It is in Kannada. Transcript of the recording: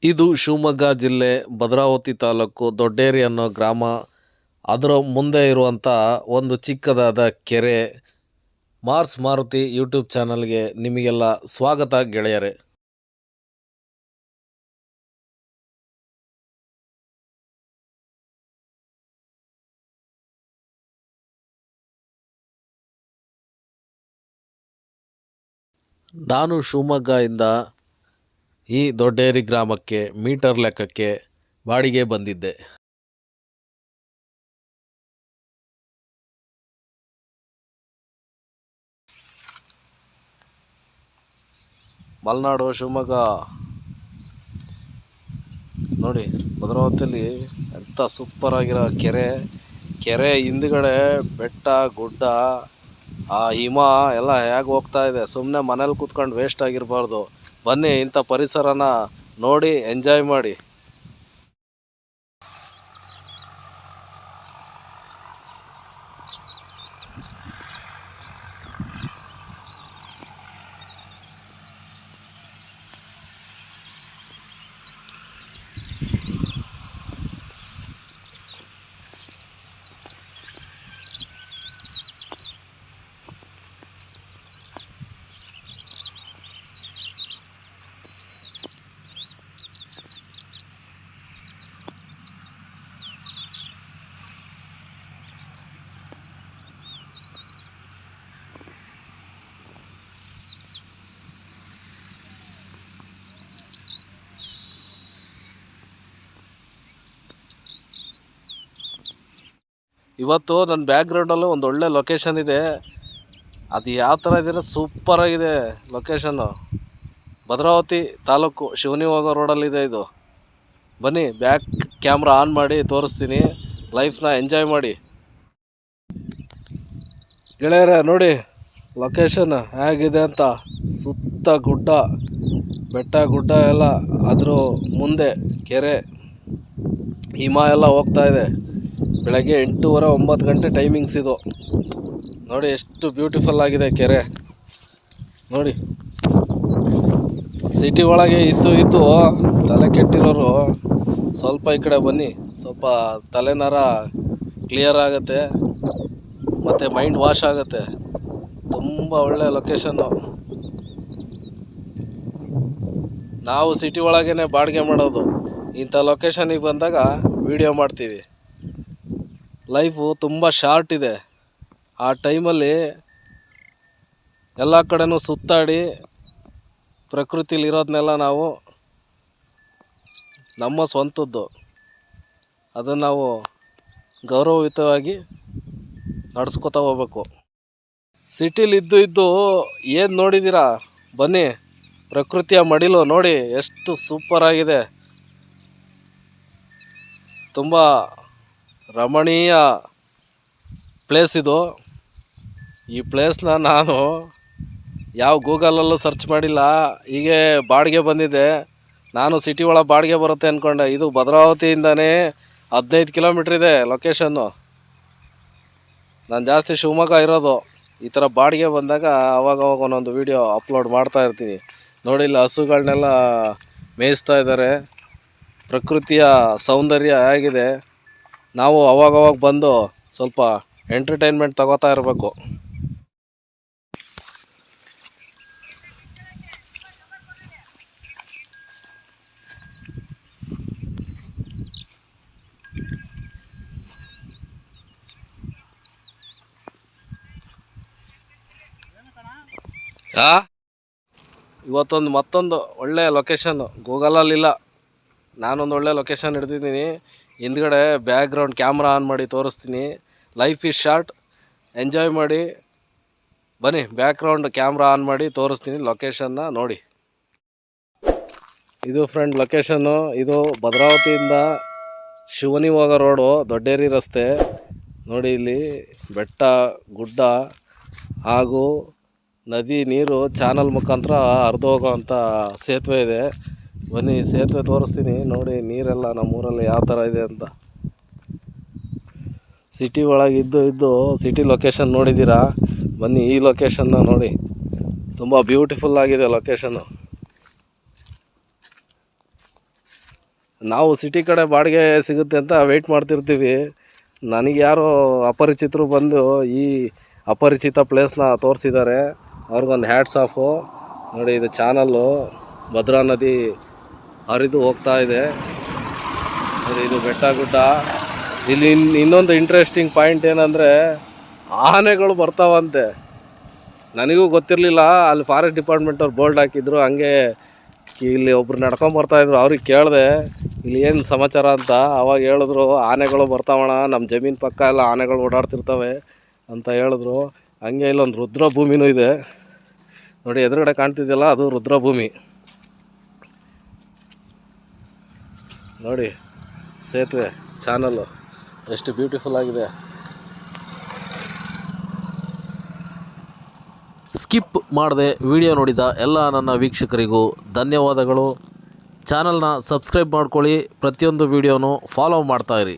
ಇದು ಶಿವಮೊಗ್ಗ ಜಿಲ್ಲೆ ಭದ್ರಾವತಿ ತಾಲೂಕು ದೊಡ್ಡೇರಿ ಅನ್ನೋ ಗ್ರಾಮ. ಅದರ ಮುಂದೆ ಇರುವಂಥ ಒಂದು ಚಿಕ್ಕದಾದ ಕೆರೆ. ಮಾರ್ಸ್ ಮಾರುತಿ ಯೂಟ್ಯೂಬ್ ಚಾನಲ್ಗೆ ನಿಮಗೆಲ್ಲ ಸ್ವಾಗತ ಗೆಳೆಯರೆ. ನಾನು ಶಿವಮೊಗ್ಗದಿಂದ ಈ ದೊಡ್ಡೇರಿ ಗ್ರಾಮಕ್ಕೆ ಮೀಟರ್ ಲೆಕ್ಕಕ್ಕೆ ಬಾಡಿಗೆ ಬಂದಿದ್ದೆ. ಮಲೆನಾಡು ಶಿವಮೊಗ್ಗ ನೋಡಿ, ಭದ್ರಾವತಿಯಲ್ಲಿ ಎಂಥ ಸೂಪರ್ ಆಗಿರೋ ಕೆರೆ ಹಿಂದ್ಗಡೆ ಬೆಟ್ಟ ಗುಡ್ಡ, ಆ ಹಿಮ ಎಲ್ಲ ಹೇಗೆ ಹೋಗ್ತಾ ಇದೆ. ಸುಮ್ಮನೆ ಮನೇಲಿ ಕೂತ್ಕೊಂಡು ವೇಸ್ಟ್ ಆಗಿರಬಾರ್ದು. ಬನ್ನಿ, ಇಂಥ ಪರಿಸರನ ನೋಡಿ ಎಂಜಾಯ್ ಮಾಡಿ. ಇವತ್ತು ನನ್ನ ಬ್ಯಾಕ್ಗ್ರೌಂಡಲ್ಲೂ ಒಂದು ಒಳ್ಳೆ ಲೊಕೇಶನ್ ಇದೆ. ಅದು ಯಾವ ಥರ ಇದೆ, ಸೂಪರಾಗಿದೆ ಲೊಕೇಶನ್ನು. ಭದ್ರಾವತಿ ತಾಲೂಕು ಶಿವನಿ ಹೋಗೋ ರೋಡಲ್ಲಿದೆ ಇದು. ಬನ್ನಿ, ಬ್ಯಾಕ್ ಕ್ಯಾಮ್ರಾ ಆನ್ ಮಾಡಿ ತೋರಿಸ್ತೀನಿ. ಲೈಫ್ನ ಎಂಜಾಯ್ ಮಾಡಿ ಗೆಳೆಯರೆ. ನೋಡಿ ಲೊಕೇಶನ್ ಹೇಗಿದೆ ಅಂತ. ಸುತ್ತ ಗುಡ್ಡ, ಬೆಟ್ಟ ಗುಡ್ಡ ಎಲ್ಲ, ಅದ್ರ ಮುಂದೆ ಕೆರೆ, ಹಿಮ ಎಲ್ಲ ಹೋಗ್ತಾ ಇದೆ. ಬೆಳಗ್ಗೆ 8:30 9 ಗಂಟೆ ಟೈಮಿಂಗ್ಸ್ ಇದು. ನೋಡಿ ಎಷ್ಟು ಬ್ಯೂಟಿಫುಲ್ ಆಗಿದೆ ಕೆರೆ. ನೋಡಿ, ಸಿಟಿ ಒಳಗೆ ಇದ್ದು ತಲೆ ಕೆಟ್ಟಿರೋರು ಸ್ವಲ್ಪ ಈ ಕಡೆ ಬನ್ನಿ. ಸ್ವಲ್ಪ ತಲೆನರ ಕ್ಲಿಯರ್ ಆಗುತ್ತೆ ಮತ್ತು ಮೈಂಡ್ ವಾಶ್ ಆಗುತ್ತೆ. ತುಂಬ ಒಳ್ಳೆ ಲೊಕೇಶನ್ನು. ನಾವು ಸಿಟಿ ಒಳಗೇ ಬಾಡಿಗೆ ಮಾಡೋದು. ಇಂಥ ಲೊಕೇಶನಿಗೆ ಬಂದಾಗ ವಿಡಿಯೋ ಮಾಡ್ತೀವಿ. ಲೈಫು ತುಂಬ ಶಾರ್ಟ್ ಇದೆ. ಆ ಟೈಮಲ್ಲಿ ಎಲ್ಲ ಕಡೆನೂ ಸುತ್ತಾಡಿ ಪ್ರಕೃತಿಲಿರೋದನ್ನೆಲ್ಲ ನಾವು ನಮ್ಮ ಸ್ವಂತದ್ದು, ಅದನ್ನು ನಾವು ಗೌರವಯುತವಾಗಿ ನಡೆಸ್ಕೊತಾ ಹೋಗ್ಬೇಕು. ಸಿಟಿಲಿ ಇದ್ದು ಏನು ನೋಡಿದ್ದೀರಾ? ಬನ್ನಿ, ಪ್ರಕೃತಿಯ ಮಡಿಲು ನೋಡಿ ಎಷ್ಟು ಸೂಪರಾಗಿದೆ. ತುಂಬ ರಮಣೀಯ ಪ್ಲೇಸ್ ಇದು. ಈ ಪ್ಲೇಸ್ನ ನಾನು ಯಾವ ಗೂಗಲಲ್ಲೂ ಸರ್ಚ್ ಮಾಡಿಲ್ಲ. ಹೀಗೆ ಬಾಡಿಗೆ ಬಂದಿದ್ದೆ. ನಾನು ಸಿಟಿ ಒಳಗೆ ಬಾಡಿಗೆ ಬರುತ್ತೆ ಅಂದ್ಕೊಂಡೆ. ಇದು ಭದ್ರಾವತಿಯಿಂದನೇ 15 ಕಿಲೋಮೀಟ್ರ್ ಇದೆ ಲೊಕೇಶನ್ನು. ನಾನು ಜಾಸ್ತಿ ಶಿವಮೊಗ್ಗ ಇರೋದು. ಈ ಥರ ಬಾಡಿಗೆ ಬಂದಾಗ ಅವಾಗವಾಗ ಒಂದೊಂದು ವೀಡಿಯೋ ಅಪ್ಲೋಡ್ ಮಾಡ್ತಾ ಇರ್ತೀನಿ. ನೋಡಿ, ಇಲ್ಲಿ ಹಸುಗಳನ್ನೆಲ್ಲ ಮೇಯಿಸ್ತಾ ಇದ್ದಾರೆ. ಪ್ರಕೃತಿಯ ಸೌಂದರ್ಯ ಹೇಗಿದೆ. ನಾವು ಅವಾಗವಾಗ ಬಂದು ಸ್ವಲ್ಪ ಎಂಟರ್ಟೈನ್ಮೆಂಟ್ ತಗೋತಾ ಇರಬೇಕು. ಇವತ್ತೊಂದು ಮತ್ತೊಂದು ಒಳ್ಳೆಯ ಲೊಕೇಶನ್ನು ಗೂಗಲಲ್ಲಿಲ್ಲ. ನಾನೊಂದು ಒಳ್ಳೆ ಲೊಕೇಶನ್ ಹಿಡ್ದಿದ್ದೀನಿ. ಹಿಂದ್ಗಡೆ ಬ್ಯಾಕ್ಗ್ರೌಂಡ್ ಕ್ಯಾಮ್ರಾ ಆನ್ ಮಾಡಿ ತೋರಿಸ್ತೀನಿ. ಲೈಫ್ ಈಸ್ ಶಾರ್ಟ್, ಎಂಜಾಯ್ ಮಾಡಿ. ಬನ್ನಿ, ಬ್ಯಾಕ್ಗ್ರೌಂಡ್ ಕ್ಯಾಮ್ರಾ ಆನ್ ಮಾಡಿ ತೋರಿಸ್ತೀನಿ. ಲೊಕೇಶನ್ನ ನೋಡಿ. ಇದು ಫ್ರೆಂಡ್ ಲೊಕೇಶನ್ನು. ಇದು ಭದ್ರಾವತಿಯಿಂದ ಶಿವನಿ ಹೋಗೋ ರೋಡು, ದೊಡ್ಡೇರಿ ರಸ್ತೆ. ನೋಡಿ, ಇಲ್ಲಿ ಬೆಟ್ಟ ಗುಡ್ಡ ಹಾಗೂ ನದಿ ನೀರು ಚಾನಲ್ ಮುಖಾಂತರ ಹರಿದು ಹೋಗೋವಂಥ ಸೇತುವೆ ಇದೆ. ಬನ್ನಿ, ಸೇತುವೆ ತೋರಿಸ್ತೀನಿ. ನೋಡಿ ನೀರೆಲ್ಲ ನಮ್ಮೂರಲ್ಲಿ ಯಾವ ಥರ ಇದೆ ಅಂತ. ಸಿಟಿ ಒಳಗೆ ಇದ್ದು ಸಿಟಿ ಲೊಕೇಶನ್ ನೋಡಿದ್ದೀರಾ? ಬನ್ನಿ, ಈ ಲೊಕೇಶನ್ನ ನೋಡಿ. ತುಂಬ ಬ್ಯೂಟಿಫುಲ್ ಆಗಿದೆ ಲೊಕೇಶನ್ನು. ನಾವು ಸಿಟಿ ಕಡೆ ಬಾಡಿಗೆ ಸಿಗುತ್ತೆ ಅಂತ ವೆಯ್ಟ್ ಮಾಡ್ತಿರ್ತೀವಿ. ನನಗೆ ಯಾರೋ ಅಪರಿಚಿತರು ಬಂದು ಈ ಅಪರಿಚಿತ ಪ್ಲೇಸ್ನ ತೋರಿಸಿದ್ದಾರೆ. ಅವ್ರಿಗೊಂದು ಹ್ಯಾಟ್ಸ್ ಆಫು. ನೋಡಿ, ಇದು ಚಾನಲ್ಲು ಭದ್ರಾ ನದಿ ಹರಿದು ಹೋಗ್ತಾ ಇದೆ. ನೋಡಿ, ಇದು ಬೆಟ್ಟ ಗುಡ್ಡ. ಇಲ್ಲಿ ಇನ್ನೊಂದು ಇಂಟ್ರೆಸ್ಟಿಂಗ್ ಪಾಯಿಂಟ್ ಏನಂದರೆ ಆನೆಗಳು ಬರ್ತಾವಂತೆ. ನನಗೂ ಗೊತ್ತಿರಲಿಲ್ಲ. ಅಲ್ಲಿ ಫಾರೆಸ್ಟ್ ಡಿಪಾರ್ಟ್ಮೆಂಟವ್ರು ಬೋರ್ಡ್ ಹಾಕಿದ್ರು. ಹಂಗೆ ಇಲ್ಲಿ ಒಬ್ರು ನಡ್ಕೊಂಬರ್ತಾಯಿದ್ರು. ಅವ್ರಿಗೆ ಕೇಳಿದೆ ಇಲ್ಲಿ ಏನು ಸಮಾಚಾರ ಅಂತ. ಅವಾಗ ಹೇಳಿದ್ರು, ಆನೆಗಳು ಬರ್ತಾವಣ್ಣ, ನಮ್ಮ ಜಮೀನು ಪಕ್ಕ ಎಲ್ಲ ಆನೆಗಳು ಓಡಾಡ್ತಿರ್ತವೆ ಅಂತ ಹೇಳಿದ್ರು. ಹಂಗೆ ಇಲ್ಲೊಂದು ರುದ್ರಭೂಮಿನೂ ಇದೆ. ನೋಡಿ, ಎದುರುಗಡೆ ಕಾಣ್ತಿದೆಯಲ್ಲ, ಅದು ರುದ್ರಭೂಮಿ. ನೋಡಿ, ಸೇತುವೆ, ಚಾನಲ್ಲು ಎಷ್ಟು ಬ್ಯೂಟಿಫುಲ್ ಆಗಿದೆ. ಸ್ಕಿಪ್ ಮಾಡದೆ ವಿಡಿಯೋ ನೋಡಿದ ಎಲ್ಲ ನನ್ನ ವೀಕ್ಷಕರಿಗೂ ಧನ್ಯವಾದಗಳು. ಚಾನಲ್ನ ಸಬ್ಸ್ಕ್ರೈಬ್ ಮಾಡ್ಕೊಳ್ಳಿ. ಪ್ರತಿಯೊಂದು ವಿಡಿಯೋನೂ ಫಾಲೋ ಮಾಡ್ತಾಯಿರಿ.